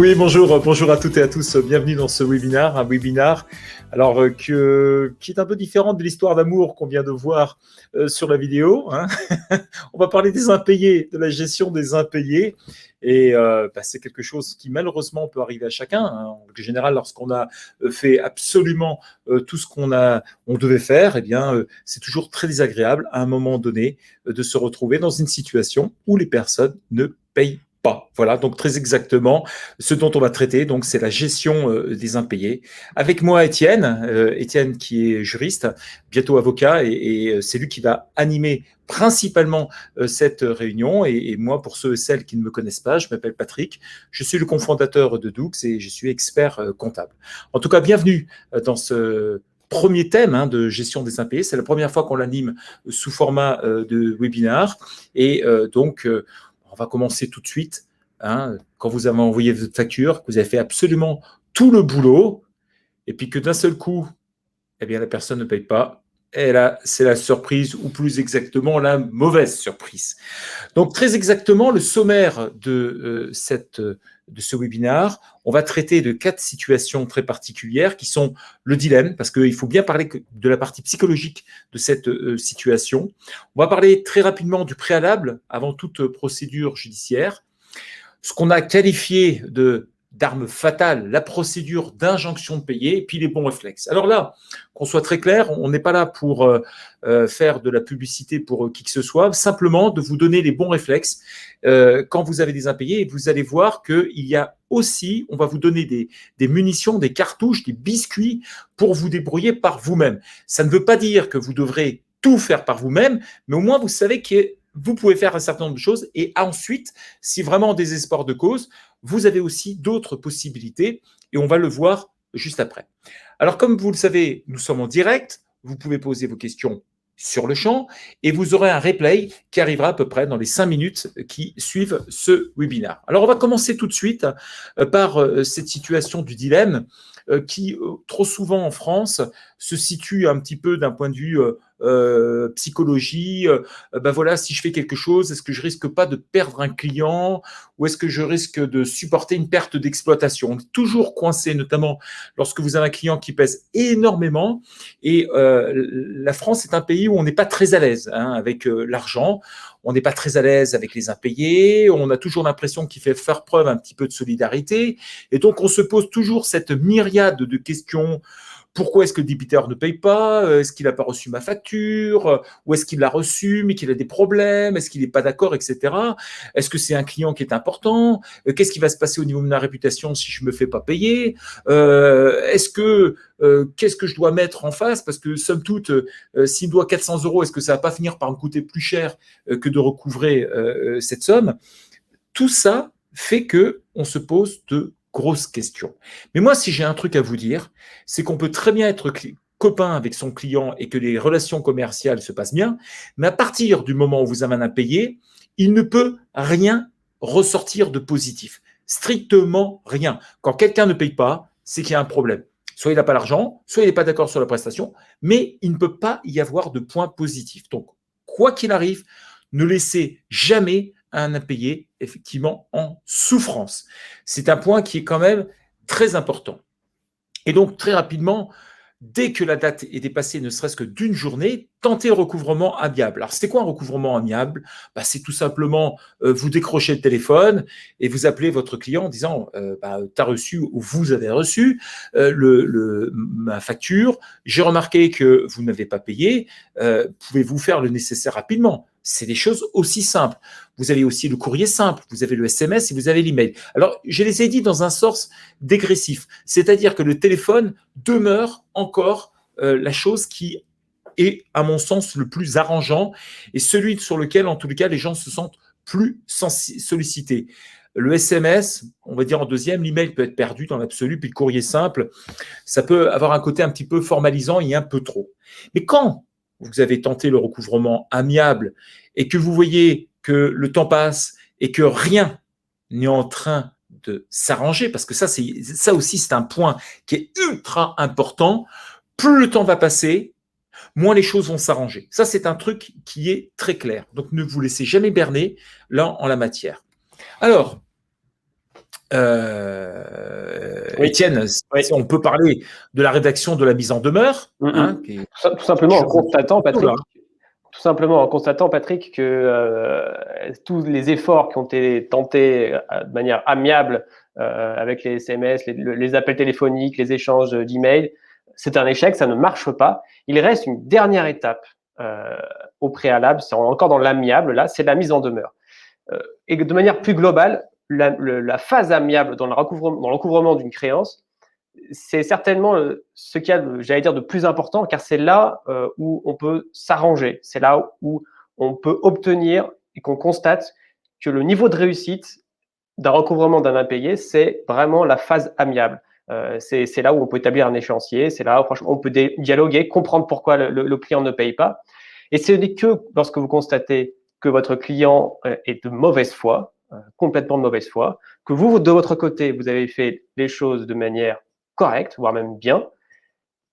Oui, bonjour à toutes et à tous. Bienvenue dans ce webinaire, un webinaire qui est un peu différent de l'histoire d'amour qu'on vient de voir sur la vidéo. Hein. On va parler des impayés, de la gestion des impayés. Et c'est quelque chose qui malheureusement peut arriver à chacun. Hein. En général, lorsqu'on a fait absolument tout ce on devait faire, eh bien, c'est toujours très désagréable à un moment donné de se retrouver dans une situation où les personnes ne payent pas. Voilà, donc très exactement ce dont on va traiter, donc c'est la gestion des impayés. Avec moi, Étienne qui est juriste, bientôt avocat, et c'est lui qui va animer principalement cette réunion. Et moi, pour ceux et celles qui ne me connaissent pas, je m'appelle Patrick, je suis le cofondateur de Doux et je suis expert comptable. En tout cas, bienvenue dans ce premier thème de gestion des impayés. C'est la première fois qu'on l'anime sous format de webinar. Et on va commencer tout de suite. Hein, quand vous avez envoyé votre facture, que vous avez fait absolument tout le boulot, et puis que d'un seul coup, eh bien, la personne ne paye pas. Et là, c'est la surprise, ou plus exactement, la mauvaise surprise. Donc, très exactement, le sommaire de ce webinaire, on va traiter de 4 situations très particulières qui sont le dilemme, parce qu'il faut bien parler de la partie psychologique de cette situation. On va parler très rapidement du préalable avant toute procédure judiciaire, ce qu'on a qualifié d'arme fatale, la procédure d'injonction de payer, et puis les bons réflexes. Alors là, qu'on soit très clair, on n'est pas là pour faire de la publicité pour qui que ce soit, simplement de vous donner les bons réflexes quand vous avez des impayés, et vous allez voir qu'il y a aussi, on va vous donner des munitions, des cartouches, des biscuits pour vous débrouiller par vous-même. Ça ne veut pas dire que vous devrez tout faire par vous-même, mais au moins vous savez que vous pouvez faire un certain nombre de choses, et ensuite, si vraiment en désespoir de cause, vous avez aussi d'autres possibilités, et on va le voir juste après. Alors, comme vous le savez, nous sommes en direct, vous pouvez poser vos questions sur le champ, et vous aurez un replay qui arrivera à peu près dans les 5 minutes qui suivent ce webinaire. Alors, on va commencer tout de suite par cette situation du dilemme qui, trop souvent en France, se situe un petit peu d'un point de vue psychologie. Voilà, si je fais quelque chose, est-ce que je risque pas de perdre un client ou est-ce que je risque de supporter une perte d'exploitation? On est toujours coincé, notamment lorsque vous avez un client qui pèse énormément. Et la France est un pays où on n'est pas très à l'aise avec l'argent. On n'est pas très à l'aise avec les impayés. On a toujours l'impression qu'il faut faire preuve un petit peu de solidarité. Et donc, on se pose toujours cette myriade de questions. Pourquoi est-ce que le débiteur ne paye pas? Est-ce qu'il n'a pas reçu ma facture? Ou est-ce qu'il l'a reçu mais qu'il a des problèmes? Est-ce qu'il n'est pas d'accord, etc. Est-ce que c'est un client qui est important? Qu'est-ce qui va se passer au niveau de ma réputation si je ne me fais pas payer? Qu'est-ce que je dois mettre en face? Parce que, somme toute, s'il me doit 400 €, est-ce que ça ne va pas finir par me coûter plus cher que de recouvrer cette somme? Tout ça fait qu'on se pose de grosses questions. Mais moi, si j'ai un truc à vous dire, c'est qu'on peut très bien être copain avec son client et que les relations commerciales se passent bien, mais à partir du moment où vous avez un impayé, il ne peut rien ressortir de positif. Strictement rien. Quand quelqu'un ne paye pas, c'est qu'il y a un problème. Soit il n'a pas l'argent, soit il n'est pas d'accord sur la prestation, mais il ne peut pas y avoir de point positif. Donc, quoi qu'il arrive, ne laissez jamais un impayé effectivement en souffrance. C'est un point qui est quand même très important. Et donc, très rapidement, dès que la date est dépassée, ne serait-ce que d'une journée, tentez le recouvrement amiable. Alors, c'est quoi un recouvrement amiable? C'est tout simplement, vous décrochez le téléphone et vous appelez votre client en disant tu as reçu ou vous avez reçu ma facture, j'ai remarqué que vous n'avez pas payé, pouvez-vous faire le nécessaire rapidement? C'est des choses aussi simples. Vous avez aussi le courrier simple, vous avez le SMS et vous avez l'email. Alors, je les ai dit dans un sens dégressif, c'est-à-dire que le téléphone demeure encore la chose qui est, à mon sens, le plus arrangeant et celui sur lequel, en tous les cas, les gens se sentent plus sollicités. Le SMS, on va dire en deuxième, l'email peut être perdu dans l'absolu, puis le courrier simple, ça peut avoir un côté un petit peu formalisant et un peu trop. Mais quand vous avez tenté le recouvrement amiable et que vous voyez que le temps passe et que rien n'est en train de s'arranger, parce que ça aussi, c'est un point qui est ultra important, plus le temps va passer, moins les choses vont s'arranger. Ça, c'est un truc qui est très clair. Donc, ne vous laissez jamais berner là en la matière. Alors, Oui. Étienne, Oui. si on peut parler de la rédaction de la mise en demeure, qui est Tout simplement en constatant, Patrick, que tous les efforts qui ont été tentés de manière amiable avec les SMS, les appels téléphoniques, les échanges d'emails, c'est un échec, ça ne marche pas. Il reste une dernière étape au préalable, c'est encore dans l'amiable, là, c'est la mise en demeure. Et de manière plus globale, la phase amiable dans le recouvrement d'une créance, c'est certainement ce qu'il y a, j'allais dire, de plus important, car c'est là où on peut s'arranger, c'est là où on peut obtenir et qu'on constate que le niveau de réussite d'un recouvrement d'un impayé, c'est vraiment la phase amiable. C'est là où on peut établir un échéancier, c'est là où franchement on peut dialoguer, comprendre pourquoi le client ne paye pas. Et ce n'est que lorsque vous constatez que votre client est de mauvaise foi, complètement de mauvaise foi, que vous, de votre côté, vous avez fait les choses de manière correcte, voire même bien,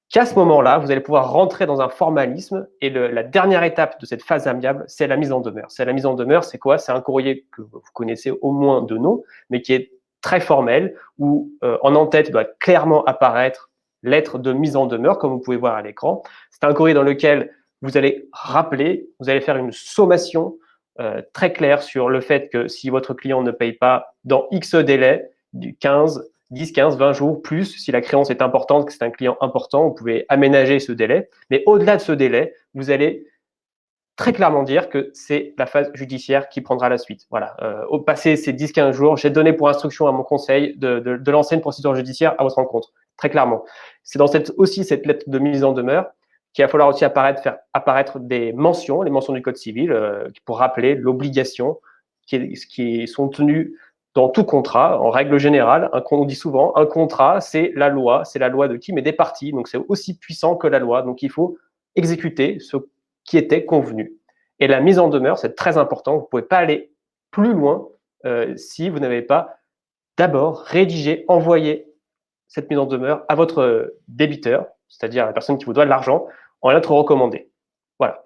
qu'à ce moment-là, vous allez pouvoir rentrer dans un formalisme et la dernière étape de cette phase amiable, c'est la mise en demeure. C'est la mise en demeure, c'est quoi? C'est un courrier que vous connaissez au moins de nom, mais qui est très formel, où en en-tête doit clairement apparaître lettre de mise en demeure, comme vous pouvez voir à l'écran. C'est un courrier dans lequel vous allez rappeler, vous allez faire une sommation très claire sur le fait que si votre client ne paye pas dans X délai, du 15, 10, 15, 20 jours, plus, si la créance est importante, que c'est un client important, vous pouvez aménager ce délai. Mais au-delà de ce délai, vous allez très clairement dire que c'est la phase judiciaire qui prendra la suite. Voilà. Au passé ces 10-15 jours, j'ai donné pour instruction à mon conseil de lancer une procédure judiciaire à votre rencontre. Très clairement. C'est dans aussi cette lettre de mise en demeure qu'il va falloir aussi faire apparaître des mentions, les mentions du Code civil, pour rappeler l'obligation qui sont tenues dans tout contrat, en règle générale. On dit souvent, un contrat, c'est la loi de qui? Mais des parties. Donc c'est aussi puissant que la loi. Donc il faut exécuter ce qui était convenu. Et la mise en demeure, c'est très important. Vous ne pouvez pas aller plus loin si vous n'avez pas d'abord rédigé, envoyé cette mise en demeure à votre débiteur, c'est-à-dire à la personne qui vous doit de l'argent, en lettre recommandée. Voilà.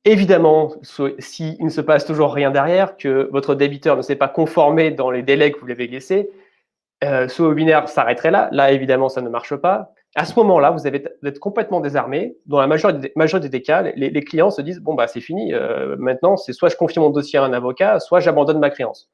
Évidemment, s'il ne se passe toujours rien derrière, que votre débiteur ne s'est pas conformé dans les délais que vous lui avez laissés, ce webinaire s'arrêterait là. Là, évidemment, ça ne marche pas. À ce moment-là, vous êtes complètement désarmé. Dans la majorité des cas, les clients se disent, bon, bah, c'est fini. Maintenant, c'est soit je confie mon dossier à un avocat, soit j'abandonne ma créance.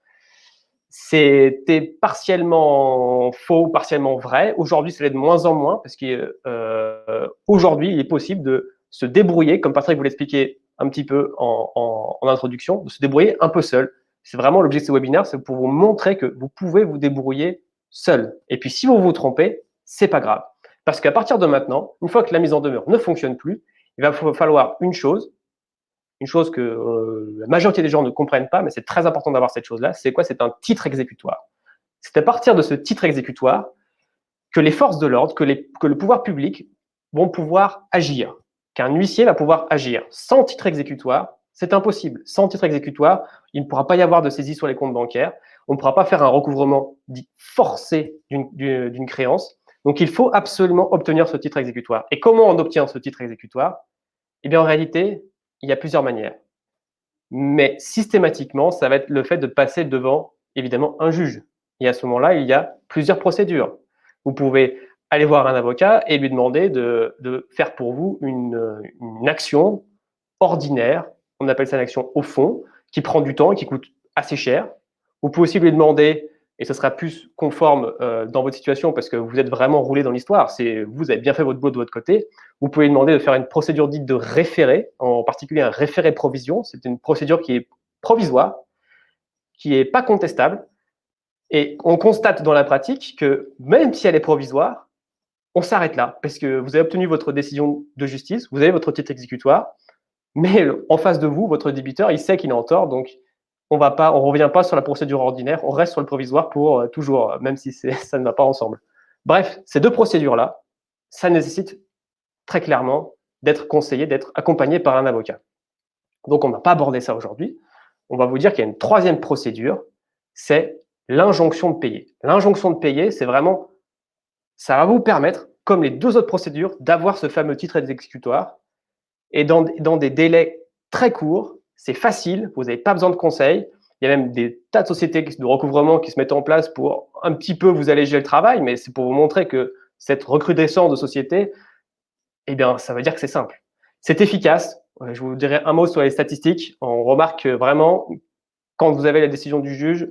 C'était partiellement faux, partiellement vrai. Aujourd'hui, ça l'est de moins en moins parce qu'aujourd'hui, il est possible de se débrouiller, comme Patrick vous l'expliquait un petit peu en introduction, de se débrouiller un peu seul. C'est vraiment l'objectif de ce webinaire, c'est pour vous montrer que vous pouvez vous débrouiller seul. Et puis, si vous vous trompez, c'est pas grave. Parce qu'à partir de maintenant, une fois que la mise en demeure ne fonctionne plus, il va falloir une chose que la majorité des gens ne comprennent pas, mais c'est très important d'avoir cette chose-là. C'est quoi? C'est un titre exécutoire. C'est à partir de ce titre exécutoire que les forces de l'ordre, que le pouvoir public vont pouvoir agir, qu'un huissier va pouvoir agir. Sans titre exécutoire, c'est impossible. Sans titre exécutoire, il ne pourra pas y avoir de saisie sur les comptes bancaires. On ne pourra pas faire un recouvrement dit forcé d'une créance. Donc, il faut absolument obtenir ce titre exécutoire. Et comment on obtient ce titre exécutoire? Eh bien, en réalité, il y a plusieurs manières. Mais systématiquement, ça va être le fait de passer devant, évidemment, un juge. Et à ce moment-là, il y a plusieurs procédures. Vous pouvez aller voir un avocat et lui demander de faire pour vous une action ordinaire. On appelle ça une action au fond, qui prend du temps et qui coûte assez cher. Vous pouvez aussi lui demander, et ce sera plus conforme dans votre situation parce que vous êtes vraiment roulé dans l'histoire, vous avez bien fait votre boulot de votre côté. Vous pouvez lui demander de faire une procédure dite de référé, en particulier un référé provision. C'est une procédure qui est provisoire, qui n'est pas contestable. Et on constate dans la pratique que même si elle est provisoire, on s'arrête là parce que vous avez obtenu votre décision de justice, vous avez votre titre exécutoire, mais en face de vous, votre débiteur, il sait qu'il est en tort, donc on revient pas sur la procédure ordinaire, on reste sur le provisoire pour toujours, même si ça ne va pas ensemble. Bref, ces deux procédures-là, ça nécessite très clairement d'être conseillé, d'être accompagné par un avocat. Donc, on ne va pas aborder ça aujourd'hui. On va vous dire qu'il y a une troisième procédure, c'est l'injonction de payer. L'injonction de payer, c'est vraiment, ça va vous permettre, comme les deux autres procédures, d'avoir ce fameux titre exécutoire et dans des délais très courts. C'est facile, vous n'avez pas besoin de conseils. Il y a même des tas de sociétés de recouvrement qui se mettent en place pour un petit peu vous alléger le travail, mais c'est pour vous montrer que cette recrudescence de sociétés, eh bien, ça veut dire que c'est simple. C'est efficace. Je vous dirai un mot sur les statistiques. On remarque que vraiment, quand vous avez la décision du juge,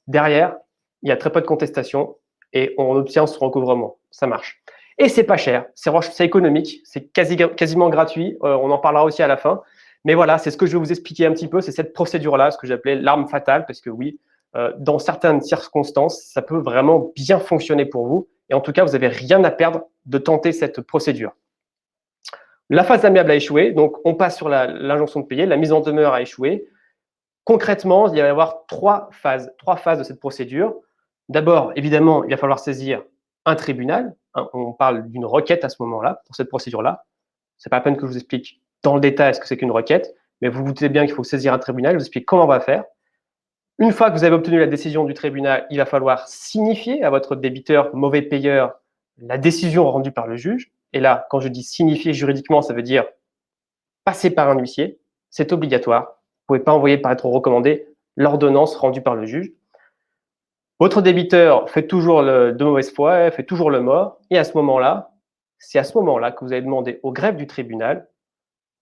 derrière, il y a très peu de contestation et on obtient son recouvrement. Ça marche. Et c'est pas cher, c'est économique, c'est quasiment gratuit. On en parlera aussi à la fin. Mais voilà, c'est ce que je vais vous expliquer un petit peu. C'est cette procédure-là, ce que j'appelais l'arme fatale, parce que oui, dans certaines circonstances, ça peut vraiment bien fonctionner pour vous. Et en tout cas, vous n'avez rien à perdre de tenter cette procédure. La phase amiable a échoué, donc on passe sur l'injonction de payer, la mise en demeure a échoué. Concrètement, il va y avoir trois phases de cette procédure. D'abord, évidemment, il va falloir saisir un tribunal. On parle d'une requête à ce moment-là, pour cette procédure-là. Ce n'est pas la peine que je vous explique dans le détail ce que c'est qu'une requête, mais vous vous doutez bien qu'il faut saisir un tribunal. Je vous explique comment on va faire. Une fois que vous avez obtenu la décision du tribunal, il va falloir signifier à votre débiteur mauvais payeur la décision rendue par le juge. Et là, quand je dis signifier juridiquement, ça veut dire passer par un huissier. C'est obligatoire. Vous ne pouvez pas envoyer par être recommandé l'ordonnance rendue par le juge. Votre débiteur fait toujours de mauvaise foi, fait toujours le mort. Et à ce moment-là, c'est à ce moment-là que vous allez demander au greffe du tribunal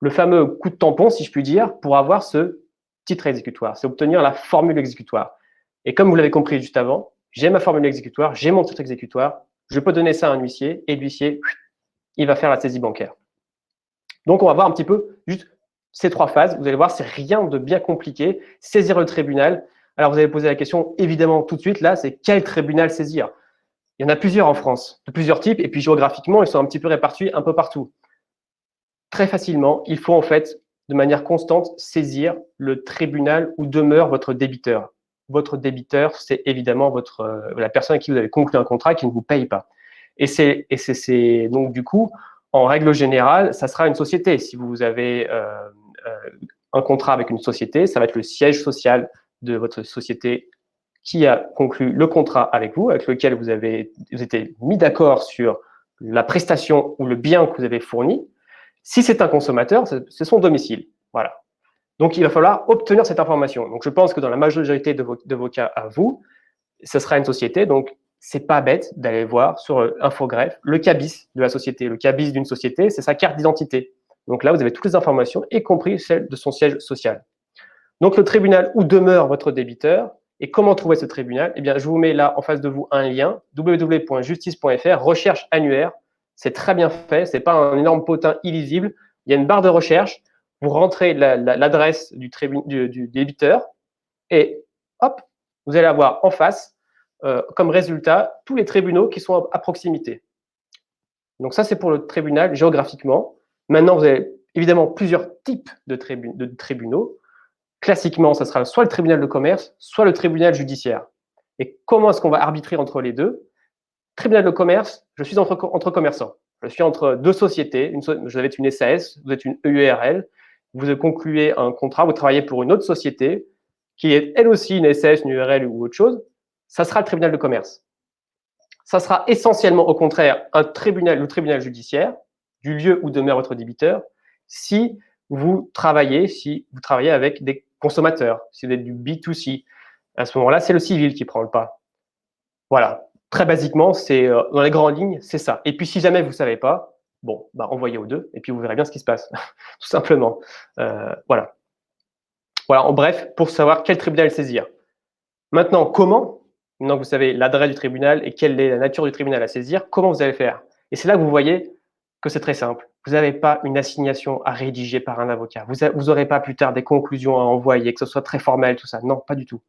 le fameux coup de tampon, si je puis dire, pour avoir ce titre exécutoire. C'est obtenir la formule exécutoire. Et comme vous l'avez compris juste avant, j'ai ma formule exécutoire, j'ai mon titre exécutoire, je peux donner ça à un huissier et l'huissier, il va faire la saisie bancaire. Donc, on va voir un petit peu juste ces trois phases. Vous allez voir, c'est rien de bien compliqué. Saisir le tribunal. Alors, vous allez poser la question, évidemment, tout de suite, là, c'est quel tribunal saisir? Il y en a plusieurs en France, de plusieurs types, et puis géographiquement, ils sont un petit peu répartis un peu partout. Très facilement, il faut en fait, de manière constante, saisir le tribunal où demeure votre débiteur. Votre débiteur, c'est évidemment la personne à qui vous avez conclu un contrat qui ne vous paye pas. Et c'est donc du coup, en règle générale, ça sera une société. Si vous avez un contrat avec une société, ça va être le siège social de votre société qui a conclu le contrat avec vous, avec lequel vous été mis d'accord sur la prestation ou le bien que vous avez fourni. Si c'est un consommateur, c'est son domicile. Voilà. Donc, il va falloir obtenir cette information. Donc, je pense que dans la majorité de vos cas à vous, ce sera une société. Donc, c'est pas bête d'aller voir sur Infogreffe le cabis de la société. Le cabis d'une société, c'est sa carte d'identité. Donc là, vous avez toutes les informations, y compris celle de son siège social. Donc, le tribunal où demeure votre débiteur et comment trouver ce tribunal? Eh bien, je vous mets là en face de vous un lien, www.justice.fr, recherche annuaire. C'est très bien fait, c'est pas un énorme potin illisible. Il y a une barre de recherche, vous rentrez l'adresse du débiteur et hop, vous allez avoir en face, comme résultat, tous les tribunaux qui sont à proximité. Donc ça, c'est pour le tribunal géographiquement. Maintenant, vous avez évidemment plusieurs types de tribunaux. Classiquement, ça sera soit le tribunal de commerce, soit le tribunal judiciaire. Et comment est-ce qu'on va arbitrer entre les deux? Tribunal de commerce, je suis entre commerçants. Je suis entre deux sociétés. Vous êtes une SAS, vous êtes une EURL. Vous concluez un contrat, vous travaillez pour une autre société qui est elle aussi une SAS, une URL ou autre chose. Ça sera le tribunal de commerce. Ça sera essentiellement, au contraire, le tribunal judiciaire du lieu où demeure votre débiteur si vous travaillez avec des consommateurs, si vous êtes du B2C. À ce moment-là, c'est le civil qui prend le pas. Voilà. Très basiquement, c'est dans les grandes lignes, c'est ça. Et puis, si jamais vous ne savez pas, bon, bah, envoyez aux deux et puis vous verrez bien ce qui se passe, tout simplement. Voilà. Voilà, en bref, pour savoir quel tribunal saisir. Maintenant, comment? Maintenant que vous savez l'adresse du tribunal et quelle est la nature du tribunal à saisir, comment vous allez faire? Et c'est là que vous voyez que c'est très simple. Vous n'avez pas une assignation à rédiger par un avocat. Vous n'aurez pas plus tard des conclusions à envoyer, que ce soit très formel, tout ça. Non, pas du tout.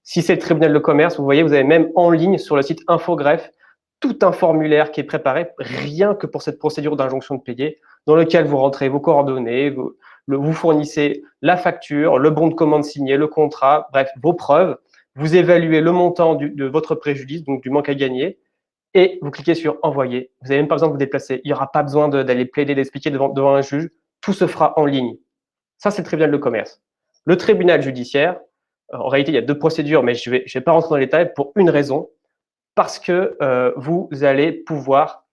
Si c'est le tribunal de commerce, vous voyez, vous avez même en ligne sur le site Infogreffe tout un formulaire qui est préparé rien que pour cette procédure d'injonction de payer, dans lequel vous rentrez vos coordonnées, vous fournissez la facture, le bon de commande signé, le contrat, bref, vos preuves. Vous évaluez le montant de votre préjudice, donc du manque à gagner, et vous cliquez sur envoyer. Vous n'avez même pas besoin de vous déplacer. Il n'y aura pas besoin d'aller plaider, d'expliquer devant un juge. Tout se fera en ligne. Ça, c'est le tribunal de commerce. Le tribunal judiciaire, en réalité, il y a deux procédures, mais je vais pas rentrer dans les détails pour une raison. Parce que vous allez pouvoir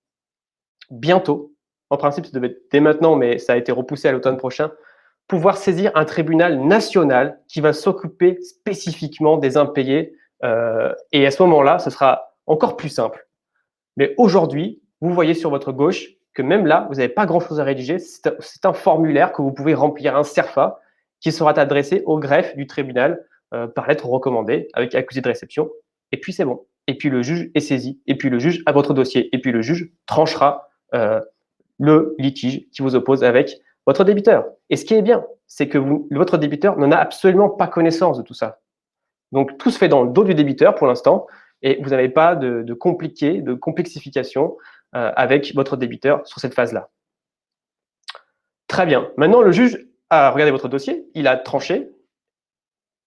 bientôt, en principe, ça devait être dès maintenant, mais ça a été repoussé à l'automne prochain, pouvoir saisir un tribunal national qui va s'occuper spécifiquement des impayés. Et à ce moment-là, ce sera encore plus simple. Mais aujourd'hui, vous voyez sur votre gauche que même là, vous n'avez pas grand-chose à rédiger. C'est un formulaire que vous pouvez remplir, un CERFA, qui sera adressé au greffe du tribunal par lettre recommandée avec accusé de réception. Et puis c'est bon. Et puis le juge est saisi. Et puis le juge a votre dossier. Et puis le juge tranchera le litige qui vous oppose avec votre débiteur. Et ce qui est bien, c'est que votre débiteur n'en a absolument pas connaissance de tout ça. Donc tout se fait dans le dos du débiteur pour l'instant. Et vous n'avez pas de complexification avec votre débiteur sur cette phase-là. Très bien. Maintenant, le juge a regardé votre dossier, il a tranché,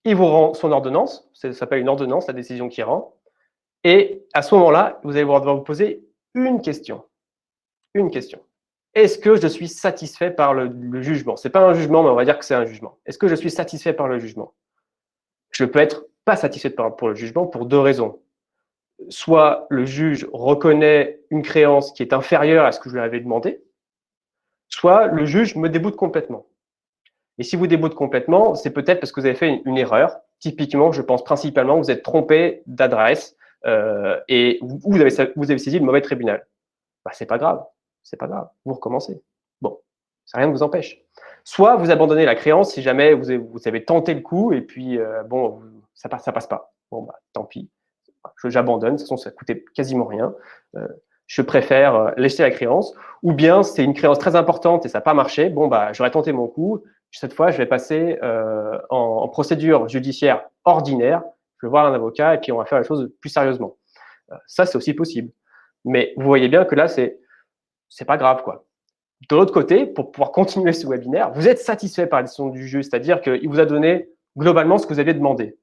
il vous rend son ordonnance, ça s'appelle une ordonnance, la décision qu'il rend. Et à ce moment-là, vous allez devoir vous poser une question. Une question. Est-ce que je suis satisfait par le jugement? Ce n'est pas un jugement, mais on va dire que c'est un jugement. Est-ce que je suis satisfait par le jugement? Je peux être pas satisfait pour le jugement pour deux raisons. Soit le juge reconnaît une créance qui est inférieure à ce que je lui avais demandé, soit le juge me déboute complètement. Et si vous déboute complètement, c'est peut-être parce que vous avez fait une erreur. Typiquement, je pense principalement que vous êtes trompé d'adresse et vous avez saisi le mauvais tribunal. Bah, c'est pas grave, vous recommencez. Bon, ça rien ne vous empêche. Soit vous abandonnez la créance si jamais vous avez tenté le coup et puis bon, ça passe pas. Bon, bah, tant pis. J'abandonne, de toute façon, ça coûtait quasiment rien. Je préfère laisser la créance. Ou bien, c'est une créance très importante et ça n'a pas marché. Bon, bah, j'aurais tenté mon coup. Cette fois, je vais passer en procédure judiciaire ordinaire. Je vais voir un avocat et puis on va faire les choses plus sérieusement. Ça, c'est aussi possible. Mais vous voyez bien que là, c'est pas grave, quoi. De l'autre côté, pour pouvoir continuer ce webinaire, vous êtes satisfait par la décision du juge, c'est-à-dire qu'il vous a donné globalement ce que vous aviez demandé.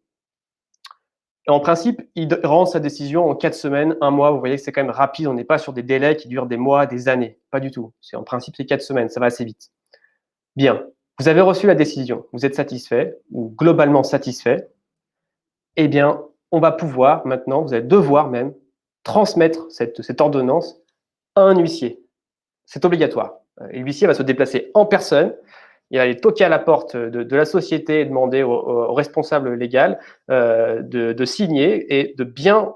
Et en principe, il rend sa décision en 4 semaines, 1 mois. Vous voyez que c'est quand même rapide. On n'est pas sur des délais qui durent des mois, des années. Pas du tout. En principe, c'est 4 semaines. Ça va assez vite. Bien. Vous avez reçu la décision. Vous êtes satisfait ou globalement satisfait. Eh bien, on va pouvoir maintenant, vous allez devoir même transmettre cette ordonnance à un huissier. C'est obligatoire. Et l'huissier va se déplacer en personne. Il va aller toquer à la porte de la société et demander au responsable légal de signer et de bien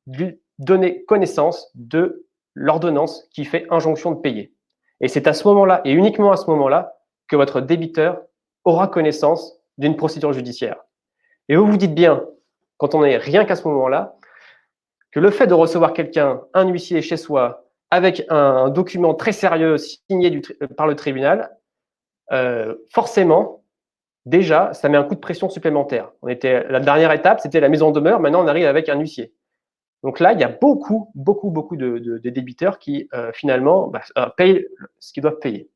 lui donner connaissance de l'ordonnance qui fait injonction de payer. Et c'est à ce moment-là, et uniquement à ce moment-là, que votre débiteur aura connaissance d'une procédure judiciaire. Et vous vous dites bien, quand on n'est rien qu'à ce moment-là, que le fait de recevoir quelqu'un, un huissier chez soi, avec un document très sérieux signé par le tribunal, forcément, déjà, ça met un coup de pression supplémentaire. La dernière étape, c'était la mise en demeure. Maintenant, on arrive avec un huissier. Donc là, il y a beaucoup de débiteurs qui, finalement, payent ce qu'ils doivent payer.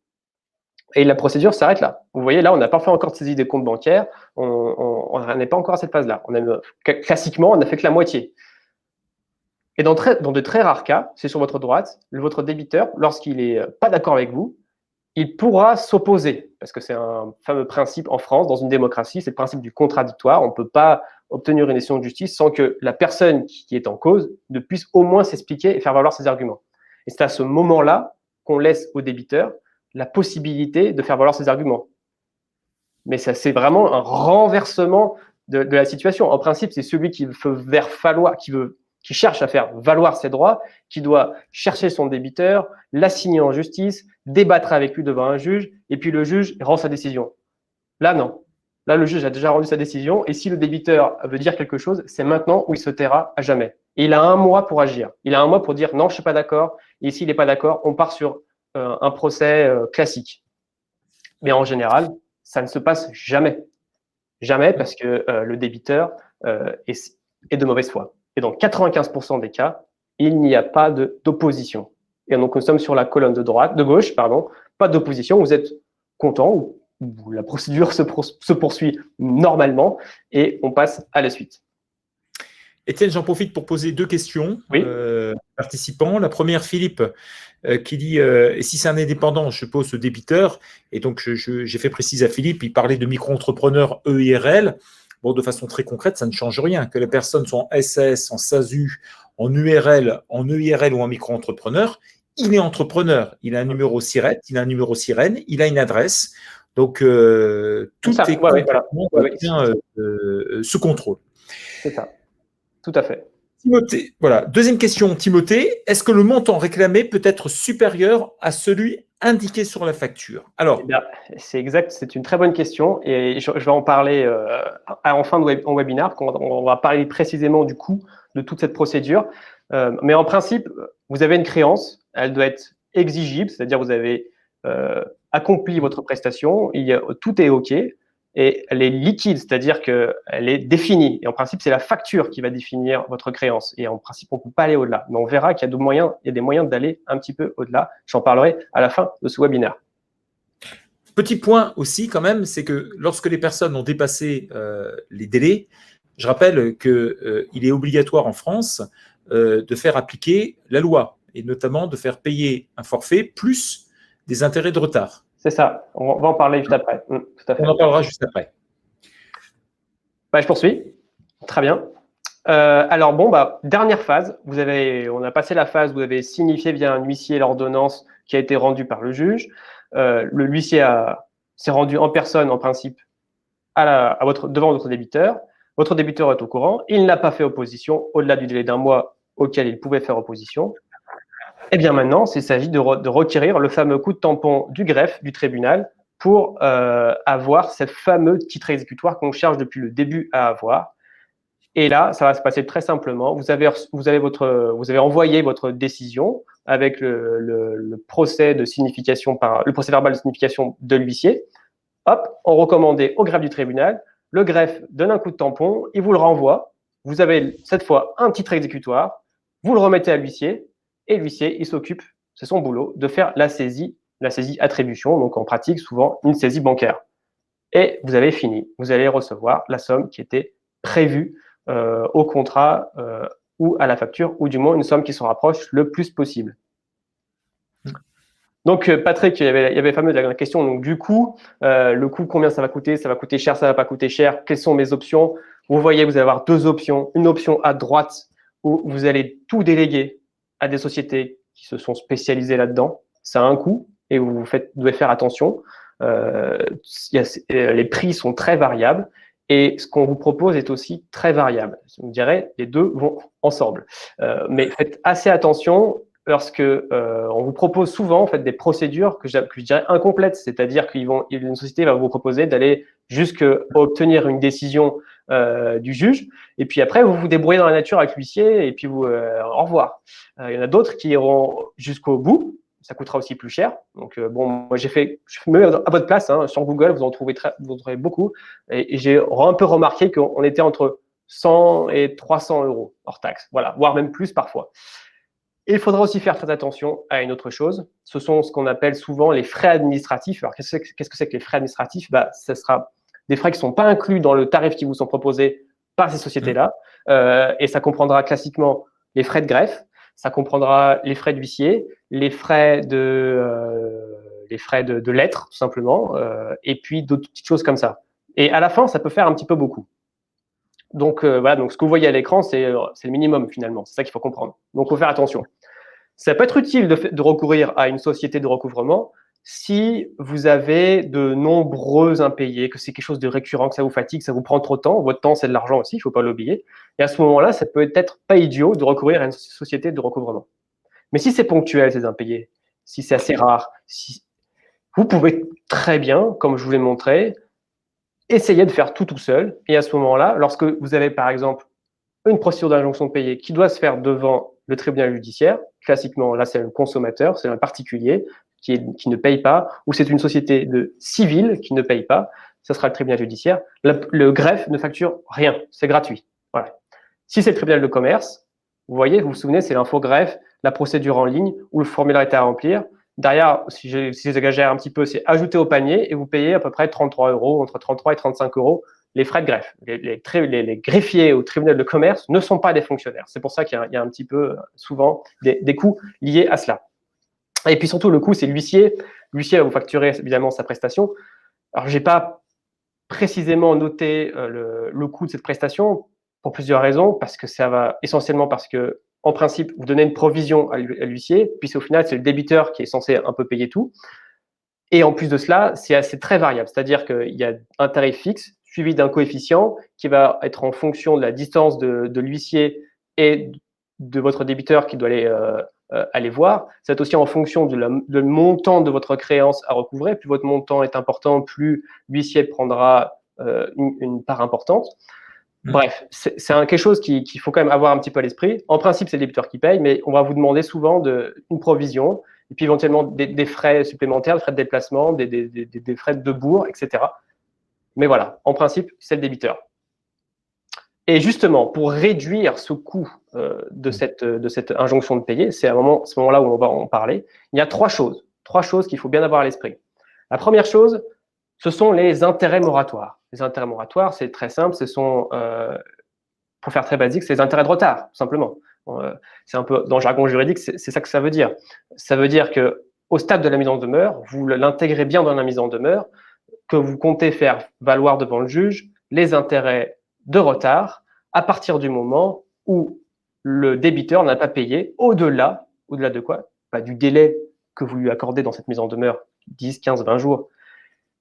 Et la procédure s'arrête là. Vous voyez, là, on n'a pas fait encore de saisie des comptes bancaires. On n'est pas encore à cette phase-là. Classiquement, on n'a fait que la moitié. Et dans de très rares cas, c'est sur votre droite, votre débiteur, lorsqu'il n'est pas d'accord avec vous, il pourra s'opposer, parce que c'est un fameux principe en France, dans une démocratie, c'est le principe du contradictoire. On ne peut pas obtenir une décision de justice sans que la personne qui est en cause ne puisse au moins s'expliquer et faire valoir ses arguments. Et c'est à ce moment-là qu'on laisse au débiteur la possibilité de faire valoir ses arguments. Mais ça, c'est vraiment un renversement de la situation. En principe, c'est celui qui cherche à faire valoir ses droits, qui doit chercher son débiteur, l'assigner en justice, débattre avec lui devant un juge, et puis le juge rend sa décision. Là, non. Là, le juge a déjà rendu sa décision, et si le débiteur veut dire quelque chose, c'est maintenant où il se taira à jamais. Et il a 1 mois pour agir. Il a 1 mois pour dire non, je ne suis pas d'accord, et s'il n'est pas d'accord, on part sur un procès classique. Mais en général, ça ne se passe jamais. Jamais, parce que le débiteur est de mauvaise foi. Et dans 95% des cas, il n'y a pas d'opposition. Et donc, nous sommes sur la colonne de gauche, pas d'opposition. Vous êtes content, ou la procédure se poursuit normalement, et on passe à la suite. Étienne, j'en profite pour poser 2 questions participants. La première, Philippe, qui dit et si c'est un indépendant, je suppose ce débiteur, et donc j'ai fait préciser à Philippe, il parlait de micro-entrepreneur EIRL. Bon, de façon très concrète, ça ne change rien. Que les personnes soient en SAS, en SASU, en URL, en EIRL ou en micro-entrepreneur, il est entrepreneur. Il a un numéro SIRET, il a un numéro sirène, il a une adresse. Donc, tout Ça, est ouais, voilà. complètement Ouais, bien sous contrôle. c'est ça, tout à fait. Timothée, voilà. Deuxième question, Timothée. Est-ce que le montant réclamé peut être supérieur à celui indiqué sur la facture? Eh Alors, bien, c'est exact, c'est une très bonne question et je vais en parler en fin de webinaire, quand on va parler précisément du coût de toute cette procédure. Mais en principe, vous avez une créance, elle doit être exigible, c'est-à-dire vous avez accompli votre prestation, tout est OK et elle est liquide, c'est-à-dire qu'elle est définie. Et en principe, c'est la facture qui va définir votre créance. Et en principe, on ne peut pas aller au-delà. Mais on verra qu'il y a des moyens d'aller un petit peu au-delà. J'en parlerai à la fin de ce webinaire. petit point aussi quand même, c'est que lorsque les personnes ont dépassé les délais, je rappelle qu'il est obligatoire en France de faire appliquer la loi et notamment de faire payer un forfait plus des intérêts de retard. C'est ça, on va en parler juste après. Tout à fait. On en parlera juste après. Je poursuis. Très bien. Alors bon, dernière phase. On a passé la phase où vous avez signifié via un huissier l'ordonnance qui a été rendue par le juge. Le huissier s'est rendu en personne, en principe, devant votre débiteur. Votre débiteur est au courant. Il n'a pas fait opposition au-delà du délai d'un mois auquel il pouvait faire opposition. Eh bien maintenant, il s'agit de requérir le fameux coup de tampon du greffe du tribunal pour avoir ce fameux titre exécutoire qu'on cherche depuis le début à avoir. Et là, ça va se passer très simplement. Vous avez envoyé votre décision avec le procès de signification le procès verbal de signification de l'huissier. Hop, on recommandait au greffe du tribunal. Le greffe donne un coup de tampon, il vous le renvoie. Vous avez cette fois un titre exécutoire. Vous le remettez à l'huissier et l'huissier, il s'occupe, c'est son boulot, de faire la saisie attribution, donc en pratique, souvent une saisie bancaire. Et vous avez fini. Vous allez recevoir la somme qui était prévue au contrat ou à la facture, ou du moins une somme qui se rapproche le plus possible. Donc, Patrick, il y avait fameuse la question. Donc, du coup, le coût, combien ça va coûter? Ça va coûter cher, ça va pas coûter cher. Quelles sont mes options? Vous voyez, vous allez avoir deux options. Une option à droite où vous allez tout déléguer à des sociétés qui se sont spécialisées là-dedans. Ça a un coût et vous devez faire attention. Les prix sont très variables et ce qu'on vous propose est aussi très variable. Je vous dirais, les deux vont ensemble. Mais faites assez attention lorsque on vous propose souvent en fait des procédures que je dirais incomplètes, c'est-à-dire qu'une société va vous proposer d'aller jusqu'à obtenir une décision du juge, et puis après vous vous débrouillez dans la nature avec l'huissier, et puis au revoir. Il y en a d'autres qui iront jusqu'au bout. Ça coûtera aussi plus cher. Donc moi je me mets à votre place sur Google, vous en trouvez beaucoup, et j'ai un peu remarqué qu'on était entre 100 et 300 euros hors taxe, voilà, voire même plus parfois. Et il faudra aussi faire très attention à une autre chose. Ce sont ce qu'on appelle souvent les frais administratifs. Alors, qu'est-ce que c'est que les frais administratifs? Ce sera des frais qui ne sont pas inclus dans le tarif qui vous sont proposés par ces sociétés-là. Et ça comprendra classiquement les frais de greffe, ça comprendra les frais d'huissier, les frais de lettres, tout simplement, et puis d'autres petites choses comme ça. Et à la fin, ça peut faire un petit peu beaucoup. Donc, voilà, donc ce que vous voyez à l'écran, c'est le minimum finalement. C'est ça qu'il faut comprendre. Donc, il faut faire attention. Ça peut être utile de recourir à une société de recouvrement si vous avez de nombreux impayés, que c'est quelque chose de récurrent, que ça vous fatigue, que ça vous prend trop de temps. Votre temps, c'est de l'argent aussi, il ne faut pas l'oublier. Et à ce moment-là, ça peut être pas idiot de recourir à une société de recouvrement. Mais si c'est ponctuel, ces impayés, si c'est assez rare, vous pouvez très bien, comme je vous l'ai montré, essayer de faire tout seul. Et à ce moment-là, lorsque vous avez par exemple une procédure d'injonction de payer qui doit se faire devant le tribunal judiciaire, classiquement, là, c'est un consommateur, c'est un particulier qui ne paye pas, ou c'est une société civile qui ne paye pas, ça sera le tribunal judiciaire. Le greffe ne facture rien, c'est gratuit. Voilà. Si c'est le tribunal de commerce, vous voyez, vous vous souvenez, c'est l'infogreffe, la procédure en ligne où le formulaire est à remplir. Derrière, si j'exagère un petit peu, c'est ajouter au panier et vous payez à peu près 33 euros, entre 33 et 35 euros les frais de greffe. Les greffiers au tribunal de commerce ne sont pas des fonctionnaires. C'est pour ça qu'il y a un petit peu souvent des coûts liés à cela. Et puis surtout, le coût, c'est l'huissier. L'huissier va vous facturer évidemment sa prestation. Alors, je n'ai pas précisément noté le coût de cette prestation pour plusieurs raisons, essentiellement parce que, en principe, vous donnez une provision à l'huissier, puis au final, c'est le débiteur qui est censé un peu payer tout. Mais il faut savoir que l'huissier, il va vous facturer sa prestation. Alors, je n'ai pas précisément noté le coût de cette prestation pour plusieurs raisons. Essentiellement parce que, en principe, vous donnez une provision à l'huissier, puis au final, c'est le débiteur qui est censé un peu payer tout. Et en plus de cela, c'est très variable, c'est-à-dire qu'il y a un tarif fixe suivi d'un coefficient qui va être en fonction de la distance de l'huissier et de votre débiteur qui doit aller voir. C'est aussi en fonction de montant de votre créance à recouvrer. Plus votre montant est important, plus l'huissier prendra une part importante. Bref, c'est quelque chose qu'il faut quand même avoir un petit peu à l'esprit. En principe, c'est le débiteur qui paye, mais on va vous demander souvent une provision et puis éventuellement des frais supplémentaires, des frais de déplacement, des frais de bourg, etc. Mais voilà, en principe, c'est le débiteur. Et justement, pour réduire ce coût de cette injonction de payer, c'est à ce moment-là où on va en parler, il y a trois choses qu'il faut bien avoir à l'esprit. La première chose, ce sont les intérêts moratoires. Les intérêts moratoires, c'est très simple, ce sont, pour faire très basique, c'est les intérêts de retard, tout simplement. C'est un peu, dans le jargon juridique, c'est ça que ça veut dire. Ça veut dire qu'au stade de la mise en demeure, vous l'intégrez bien dans la mise en demeure, que vous comptez faire valoir devant le juge les intérêts de retard à partir du moment où le débiteur n'a pas payé au-delà de quoi? Du délai que vous lui accordez dans cette mise en demeure, 10, 15, 20 jours.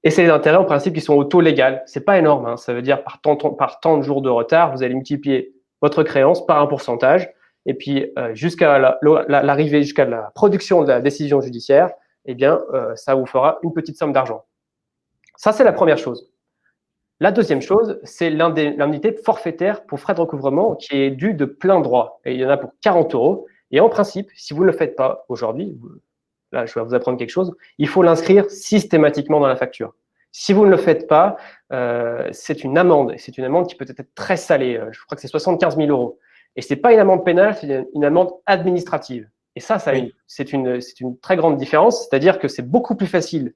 Et c'est les intérêts en principe qui sont au taux légal. C'est pas énorme, hein. Ça veut dire par tant de jours de retard, vous allez multiplier votre créance par un pourcentage. Et puis jusqu'à l'arrivée, jusqu'à la production de la décision judiciaire, eh bien, ça vous fera une petite somme d'argent. Ça, c'est la première chose. La deuxième chose, c'est l'indemnité forfaitaire pour frais de recouvrement qui est due de plein droit. Et il y en a pour 40 €. Et en principe, si vous ne le faites pas aujourd'hui, là, je vais vous apprendre quelque chose, il faut l'inscrire systématiquement dans la facture. Si vous ne le faites pas, c'est une amende. Et c'est une amende qui peut être très salée. Je crois que c'est 75 000 €. Et ce n'est pas une amende pénale, c'est une amende administrative. Et ça c'est une très grande différence. C'est-à-dire que c'est beaucoup plus facile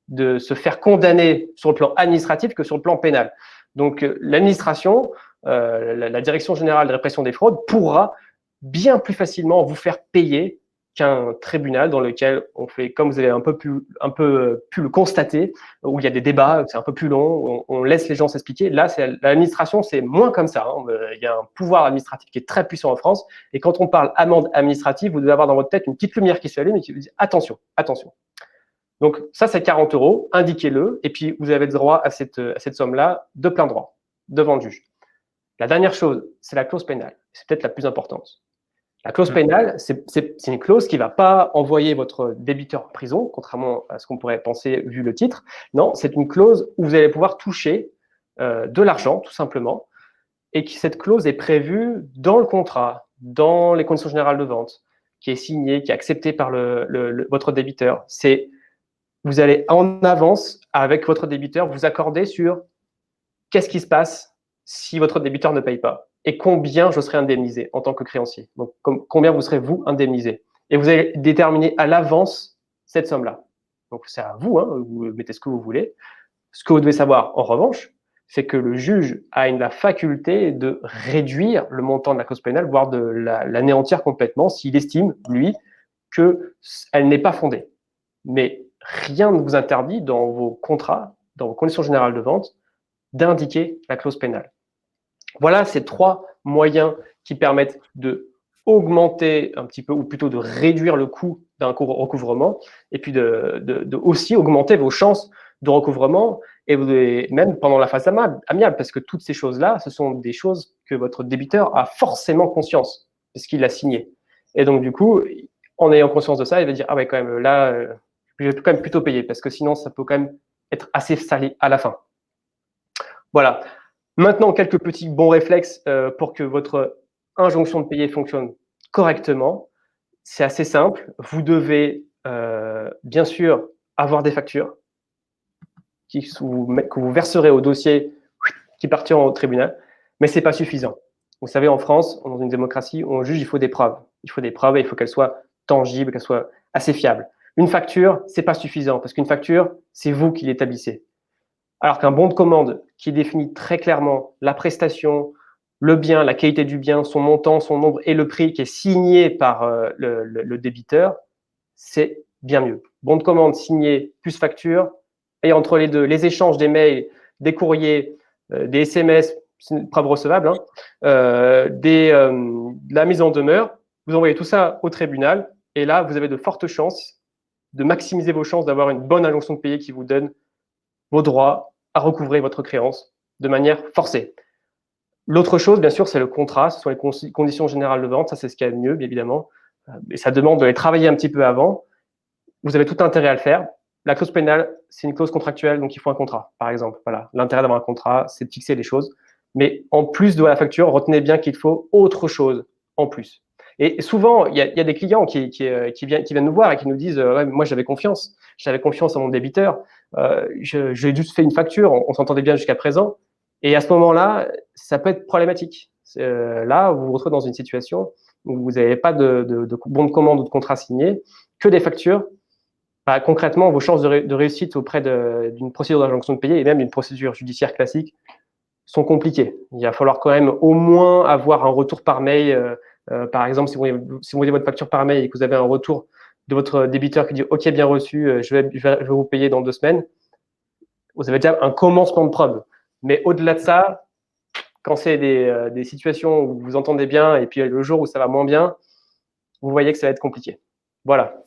de se faire condamner sur le plan administratif que sur le plan pénal. Donc, l'administration, la Direction générale de répression des fraudes pourra bien plus facilement vous faire payer qu'un tribunal dans lequel on fait, comme vous avez un peu pu le constater, où il y a des débats, c'est un peu plus long, on laisse les gens s'expliquer. Là, l'administration, c'est moins comme ça, hein. Il y a un pouvoir administratif qui est très puissant en France. Et quand on parle amende administrative, vous devez avoir dans votre tête une petite lumière qui s'allume et qui vous dit attention, attention. Donc, ça, c'est 40 €, indiquez-le, et puis vous avez le droit à cette somme-là de plein droit, devant le juge. La dernière chose, c'est la clause pénale. C'est peut-être la plus importante. La clause pénale, c'est une clause qui ne va pas envoyer votre débiteur en prison, contrairement à ce qu'on pourrait penser vu le titre. Non, c'est une clause où vous allez pouvoir toucher de l'argent, tout simplement, et cette clause est prévue dans le contrat, dans les conditions générales de vente, qui est signé, qui est accepté par votre débiteur. Vous allez en avance avec votre débiteur vous accorder sur qu'est-ce qui se passe si votre débiteur ne paye pas et combien je serai indemnisé en tant que créancier. Donc, combien vous serez vous indemnisé. Et vous allez déterminer à l'avance cette somme-là. Donc, c'est à vous, hein, vous mettez ce que vous voulez. Ce que vous devez savoir, en revanche, c'est que le juge a la faculté de réduire le montant de la clause pénale, voire de l'anéantir complètement s'il estime, lui, qu'elle n'est pas fondée. Mais rien ne vous interdit dans vos contrats, dans vos conditions générales de vente, d'indiquer la clause pénale. Voilà ces trois moyens qui permettent de augmenter un petit peu, ou plutôt de réduire le coût d'un recouvrement, et puis de aussi augmenter vos chances de recouvrement, et même pendant la phase amiable, parce que toutes ces choses-là, ce sont des choses que votre débiteur a forcément conscience, puisqu'il l'a signé. Et donc, du coup, en ayant conscience de ça, il va dire « Ah ouais, quand même, là, je vais quand même plutôt payer, parce que sinon, ça peut quand même être assez salé à la fin. » Voilà. Maintenant, quelques petits bons réflexes pour que votre injonction de payer fonctionne correctement. C'est assez simple. Vous devez, bien sûr, avoir des factures que vous verserez au dossier qui partiront au tribunal, mais ce n'est pas suffisant. Vous savez, en France, dans une démocratie, on juge, il faut des preuves. Il faut des preuves et il faut qu'elles soient tangibles, qu'elles soient assez fiables. Une facture, ce n'est pas suffisant, parce qu'une facture, c'est vous qui l'établissez. Alors qu'un bon de commande qui définit très clairement la prestation, le bien, la qualité du bien, son montant, son nombre et le prix qui est signé par le débiteur, c'est bien mieux. Bon de commande signé plus facture, et entre les deux, les échanges des mails, des courriers, des SMS, preuve recevable, hein, de la mise en demeure, vous envoyez tout ça au tribunal, et là, vous avez de fortes chances de maximiser vos chances d'avoir une bonne injonction de payer qui vous donne vos droits à recouvrer votre créance de manière forcée. L'autre chose, bien sûr, c'est le contrat, ce sont les conditions générales de vente, ça c'est ce qu'il y a de mieux, bien évidemment. Et ça demande de les travailler un petit peu avant. Vous avez tout intérêt à le faire. La clause pénale, c'est une clause contractuelle, donc il faut un contrat, par exemple. Voilà. L'intérêt d'avoir un contrat, c'est de fixer les choses. Mais en plus de la facture, retenez bien qu'il faut autre chose en plus. Et souvent, il y a des clients qui viennent nous voir et qui nous disent ouais, moi j'avais confiance en mon débiteur, j'ai juste fait une facture, on s'entendait bien jusqu'à présent. Et à ce moment-là, ça peut être problématique. Là, vous vous retrouvez dans une situation où vous n'avez pas de bon de commande ou de contrat signé, que des factures. Bah, concrètement, vos chances de réussite auprès d'une procédure d'injonction de payer et même d'une procédure judiciaire classique sont compliquées. Il va falloir quand même au moins avoir un retour par mail. Par exemple, si vous voyez votre facture par mail et que vous avez un retour de votre débiteur qui dit OK, bien reçu, je vais vous payer dans 2 semaines, vous avez déjà un commencement de preuve. Mais au-delà de ça, quand c'est des situations où vous entendez bien et puis le jour où ça va moins bien, vous voyez que ça va être compliqué. Voilà.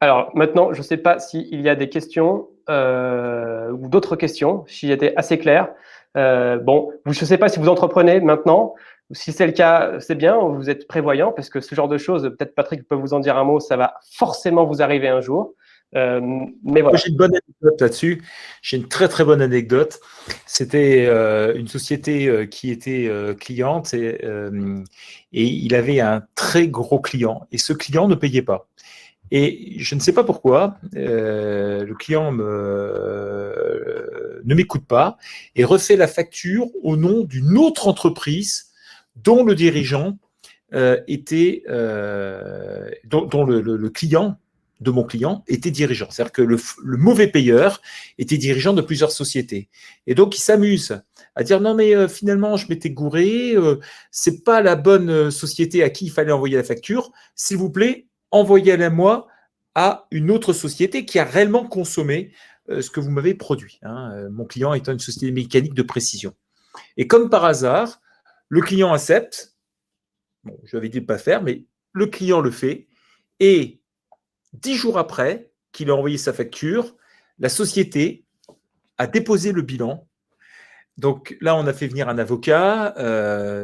Alors maintenant, je ne sais pas s'il y a des questions ou d'autres questions, s'il était assez clair. Bon, je ne sais pas si vous entreprenez maintenant. Si c'est le cas, c'est bien, vous êtes prévoyant parce que ce genre de choses, peut-être Patrick peut vous en dire un mot, ça va forcément vous arriver un jour. Mais voilà. J'ai une bonne anecdote là-dessus. J'ai une très très bonne anecdote. C'était une société qui était cliente et il avait un très gros client et ce client ne payait pas. Et je ne sais pas pourquoi, le client ne m'écoute pas et refait la facture au nom d'une autre entreprise dont le dirigeant était, dont le client de mon client était dirigeant. C'est-à-dire que le mauvais payeur était dirigeant de plusieurs sociétés. Et donc, il s'amuse à dire non, mais finalement, je m'étais gouré, c'est pas la bonne société à qui il fallait envoyer la facture. S'il vous plaît, envoyez-la moi à une autre société qui a réellement consommé ce que vous m'avez produit. Hein. Mon client étant une société mécanique de précision. Et comme par hasard, le client accepte. Bon, je lui avais dit de ne pas faire, mais le client le fait. Et 10 jours après qu'il a envoyé sa facture, la société a déposé le bilan. Donc là, on a fait venir un avocat,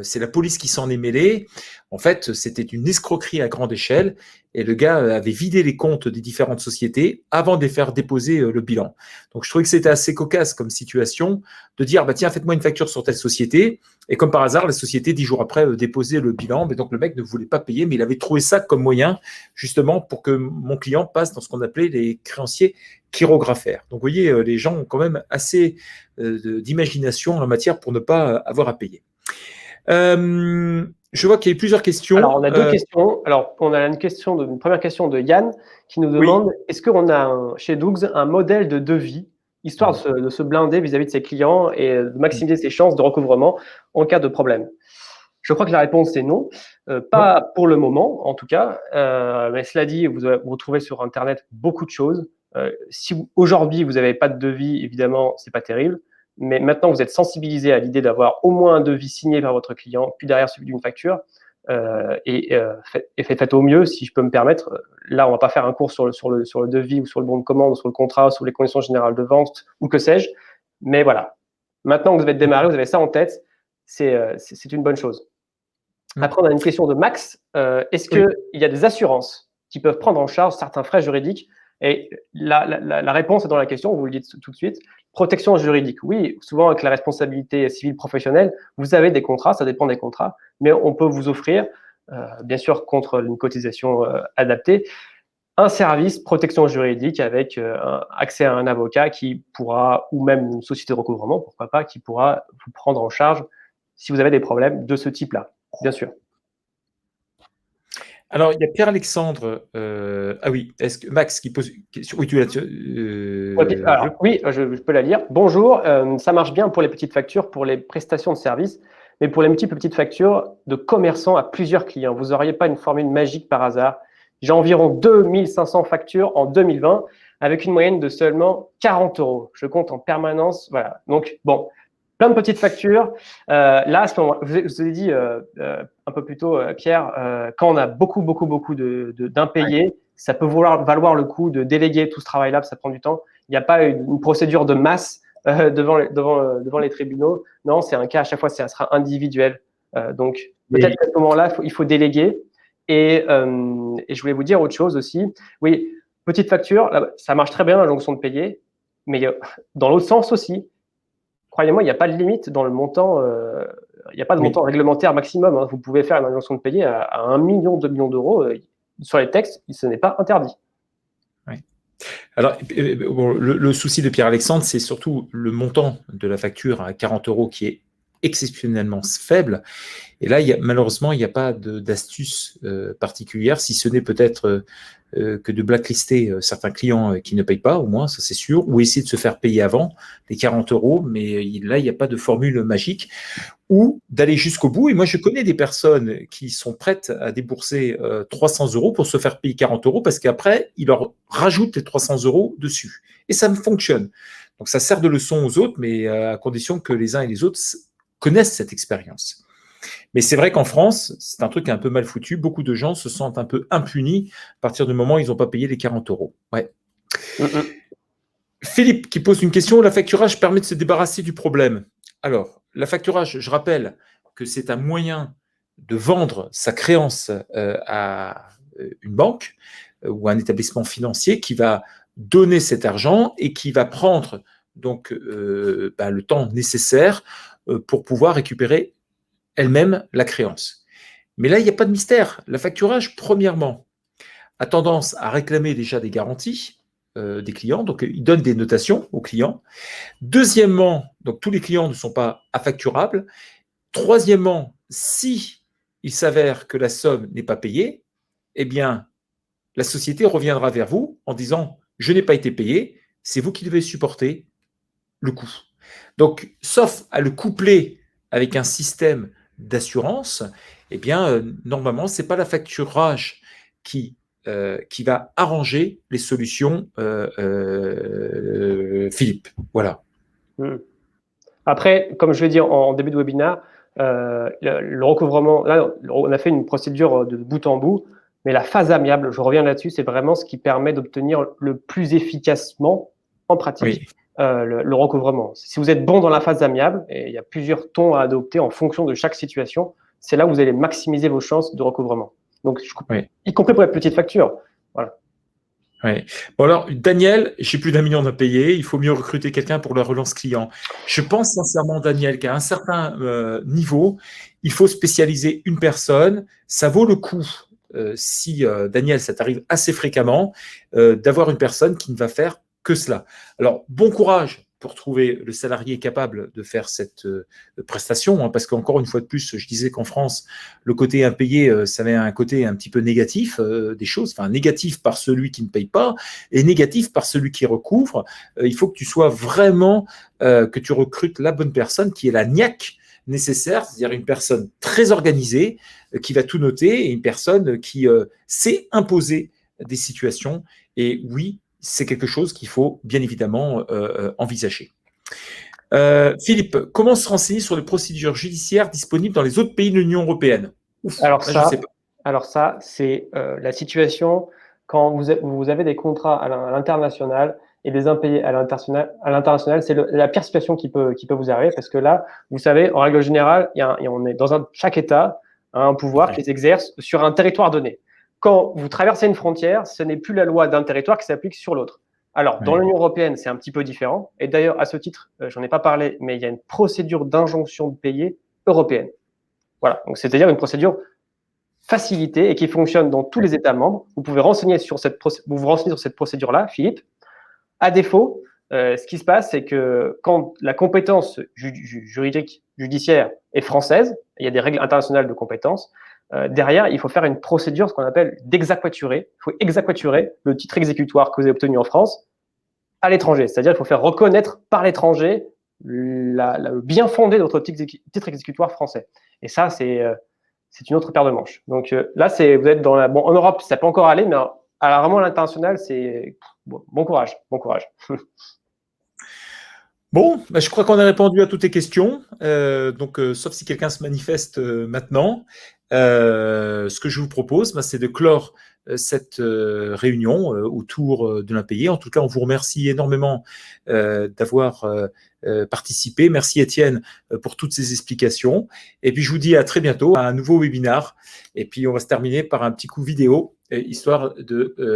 c'est la police qui s'en est mêlée. En fait, c'était une escroquerie à grande échelle et le gars avait vidé les comptes des différentes sociétés avant de les faire déposer le bilan. Donc je trouvais que c'était assez cocasse comme situation de dire, bah, tiens, faites-moi une facture sur telle société. Et comme par hasard, la société, 10 jours après, déposait le bilan. Mais donc le mec ne voulait pas payer, mais il avait trouvé ça comme moyen justement pour que mon client passe dans ce qu'on appelait les créanciers chirographaires. Donc vous voyez, les gens ont quand même assez d'imagination en la matière pour ne pas avoir à payer. Je vois qu'il y a plusieurs questions. Alors, on a 2 questions. Alors, on a une première question de Yann qui nous demande est-ce qu'on a chez Dougs un modèle de devis, histoire de se blinder vis-à-vis de ses clients et de maximiser ses chances de recouvrement en cas de problème? Je crois que la réponse est non. Pas pour le moment, en tout cas. Mais cela dit, vous retrouvez sur Internet beaucoup de choses. Si aujourd'hui, vous n'avez pas de devis, évidemment, ce n'est pas terrible. Mais maintenant, vous êtes sensibilisé à l'idée d'avoir au moins un devis signé par votre client, puis derrière celui d'une facture. Faites au mieux, si je peux me permettre. Là, on ne va pas faire un cours sur le devis ou sur le bon de commande, ou sur le contrat, ou sur les conditions générales de vente, ou que sais-je. Mais voilà. Maintenant que vous êtes démarré, vous avez ça en tête, c'est une bonne chose. Après, on a une question de Max. Est-ce qu'il y a des assurances qui peuvent prendre en charge certains frais juridiques? Et la réponse est dans la question, vous le dites tout de suite. Protection juridique, oui, souvent avec la responsabilité civile professionnelle, vous avez des contrats, ça dépend des contrats, mais on peut vous offrir, bien sûr contre une cotisation adaptée, un service protection juridique avec accès à un avocat qui pourra, ou même une société de recouvrement, pourquoi pas, qui pourra vous prendre en charge si vous avez des problèmes de ce type-là, bien sûr. Alors, il y a Pierre-Alexandre. Ah oui, est-ce que Max qui pose. Oui, tu l'as. Oui, je peux la lire. Bonjour, ça marche bien pour les petites factures, pour les prestations de services, mais pour les multiples petites factures de commerçants à plusieurs clients, vous n'auriez pas une formule magique par hasard? J'ai environ 2500 factures en 2020 avec une moyenne de seulement 40 euros. Je compte en permanence. Voilà. Donc, bon, Plein de petites factures. Là, à ce moment, je vous ai dit un peu plus tôt, Pierre, quand on a beaucoup d'impayés, ça peut valoir le coup de déléguer tout ce travail-là, ça prend du temps. Il n'y a pas une procédure de masse devant les tribunaux. Non, c'est un cas à chaque fois, ça sera individuel. Donc, peut-être qu'à ce moment-là, il faut déléguer. Et je voulais vous dire autre chose aussi. Oui, petite facture, là, ça marche très bien, l'injonction de payer, mais dans l'autre sens aussi. Croyez-moi, il n'y a pas de limite dans le montant. Il n'y a pas de montant réglementaire maximum. Hein. Vous pouvez faire une injonction de payer à 1 million, 2 millions d'euros. Sur les textes, ce n'est pas interdit. Oui. Alors, bon, le souci de Pierre-Alexandre, c'est surtout le montant de la facture à 40 € qui est exceptionnellement faible. Et là, malheureusement, il n'y a pas d'astuce particulière, si ce n'est peut-être que de blacklister certains clients qui ne payent pas, au moins, ça c'est sûr, ou essayer de se faire payer avant les 40 €, mais là, il n'y a pas de formule magique, ou d'aller jusqu'au bout. Et moi, je connais des personnes qui sont prêtes à débourser 300 € pour se faire payer 40 € parce qu'après, ils leur rajoutent les 300 € dessus. Et ça me fonctionne. Donc, ça sert de leçon aux autres, mais à condition que les uns et les autres connaissent cette expérience. Mais c'est vrai qu'en France, c'est un truc un peu mal foutu. Beaucoup de gens se sentent un peu impunis à partir du moment où ils n'ont pas payé les 40 €. Ouais. Philippe qui pose une question. La facturage permet de se débarrasser du problème. Alors, la facturage, je rappelle que c'est un moyen de vendre sa créance à une banque ou un établissement financier qui va donner cet argent et qui va prendre donc le temps nécessaire pour pouvoir récupérer elle-même la créance. Mais là, il n'y a pas de mystère. La facturage, premièrement, a tendance à réclamer déjà des garanties des clients, donc il donne des notations aux clients. Deuxièmement, donc tous les clients ne sont pas affacturables. Troisièmement, si il s'avère que la somme n'est pas payée, eh bien, la société reviendra vers vous en disant « je n'ai pas été payé, c'est vous qui devez supporter le coût ». Donc, sauf à le coupler avec un système d'assurance, eh bien, normalement, ce n'est pas la facturage qui va arranger les solutions, Philippe. Voilà. Après, comme je l'ai dit en début de webinaire, le recouvrement, là, on a fait une procédure de bout en bout, mais la phase amiable, je reviens là-dessus, c'est vraiment ce qui permet d'obtenir le plus efficacement, en pratique, le recouvrement. Si vous êtes bon dans la phase amiable, et il y a plusieurs tons à adopter en fonction de chaque situation, c'est là où vous allez maximiser vos chances de recouvrement. Donc, y compris pour les petites factures. Voilà. Ouais. Bon alors, Daniel, j'ai plus d'1 million à payer, il faut mieux recruter quelqu'un pour la relance client. Je pense sincèrement, Daniel, qu'à un certain niveau, il faut spécialiser une personne. Ça vaut le coup, si Daniel, ça t'arrive assez fréquemment, d'avoir une personne qui ne va faire que cela. Alors, bon courage pour trouver le salarié capable de faire cette prestation, hein, parce qu'encore une fois de plus, je disais qu'en France, le côté impayé, ça avait un côté un petit peu négatif des choses, enfin négatif par celui qui ne paye pas et négatif par celui qui recouvre. Il faut que tu sois vraiment, que tu recrutes la bonne personne qui est la niaque nécessaire, c'est-à-dire une personne très organisée qui va tout noter et une personne qui sait imposer des situations. Et oui, c'est quelque chose qu'il faut bien évidemment envisager. Philippe, comment se renseigner sur les procédures judiciaires disponibles dans les autres pays de l'Union européenne? Alors ça, c'est la situation quand vous avez des contrats à l'international et des impayés à l'international, c'est la pire situation qui peut vous arriver parce que là, vous savez, en règle générale, on est chaque État a un pouvoir qui s'exerce sur un territoire donné. Quand vous traversez une frontière, ce n'est plus la loi d'un territoire qui s'applique sur l'autre. Alors, dans l'Union européenne, c'est un petit peu différent. Et d'ailleurs, à ce titre, j'en ai pas parlé, mais il y a une procédure d'injonction de payer européenne. Voilà, donc c'est-à-dire une procédure facilitée et qui fonctionne dans tous les États membres. Vous pouvez vous renseigner sur cette procédure-là, Philippe. À défaut, ce qui se passe, c'est que quand la compétence juridique judiciaire est française, il y a des règles internationales de compétence, derrière, il faut faire une procédure, ce qu'on appelle d'exaquaturer. Il faut exaquaturer le titre exécutoire que vous avez obtenu en France à l'étranger. C'est-à-dire qu'il faut faire reconnaître par l'étranger le bien fondé de votre titre exécutoire français. Et ça, c'est une autre paire de manches. Donc là, vous êtes dans en Europe, ça peut encore aller, mais vraiment à l'international, c'est bon courage, bon courage. Bon, bah, je crois qu'on a répondu à toutes les questions. Sauf si quelqu'un se manifeste maintenant, ce que je vous propose, bah, c'est de clore cette réunion autour de l'impayé. En tout cas, on vous remercie énormément d'avoir participé. Merci Étienne pour toutes ces explications. Et puis, je vous dis à très bientôt à un nouveau webinar. Et puis, on va se terminer par un petit coup vidéo, histoire de